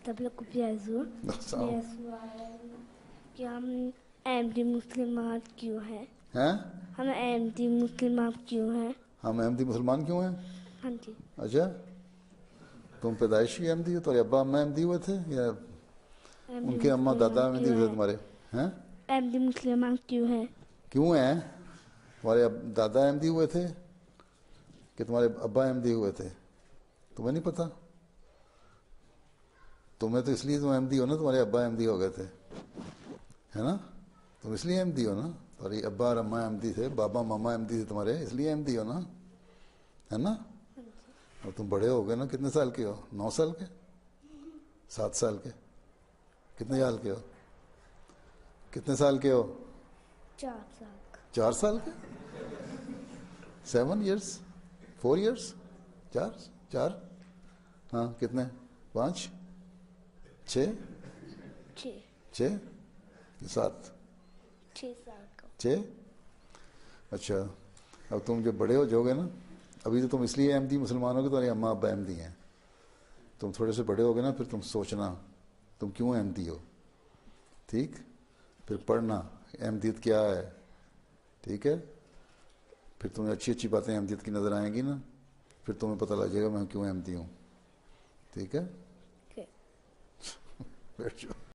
سب لوگ کو پیار ضرور. میرا سوال ہے کہ ہم احمدی مسلمان کیوں ہیں؟ ہم احمدی مسلمان کیوں ہیں؟ ہم احمدی مسلمان کیوں ہیں؟ ہاں جی. اچھا تم پیدائشی احمدی ہو؟ تمہارے ابا اماں احمدی ہوئے تھے یا ان کے اماں دادا احمدی ہوئے تمہارے؟ ہیں احمدی مسلمان کیوں ہیں؟ کیوں ہیں؟ تمہارے دادا احمدی ہوئے تھے کہ تمہارے ابا احمدی ہوئے تھے؟ تمہیں نہیں پتا؟ تمہیں تو اس لیے تم احمدی ہو نا، تمہارے ابا احمدی ہو گئے تھے، ہے نا؟ تم اس لیے احمدی ہو نا، تمہاری ابا اور اماں احمدی تھے، بابا ماما احمدی تھے تمہارے، اس لیے احمدی ہو نا، ہے نا؟ اور تم بڑے ہو گئے نا، کتنے سال کے ہو؟ 9 سال کے؟ 7 سال کے؟ کتنے سال کے ہو؟ کتنے سال کے ہو؟ 4 سال. 4 سال کے؟ 7 ایئرس 4 ایئرس 4 ہاں کتنے؟ 5 6 6 7 6 سال کا. 6 اچھا اب تم جب بڑے ہو جاؤ گے نا، ابھی تو تم اس لیے احمدی مسلمان ہو کہ تمہارے اماں ابا احمدی ہیں، تم تھوڑے سے بڑے ہو گے نا پھر تم سوچنا تم کیوں احمدی ہو، ٹھیک؟ پھر پڑھنا احمدیت کیا ہے، ٹھیک ہے؟ پھر تمہیں اچھی اچھی باتیں احمدیت کی نظر آئیں گی نا، پھر تمہیں پتہ لگ جائے گا میں کیوں احمدی ہوں، ٹھیک ہے؟ بیٹھ جاؤ.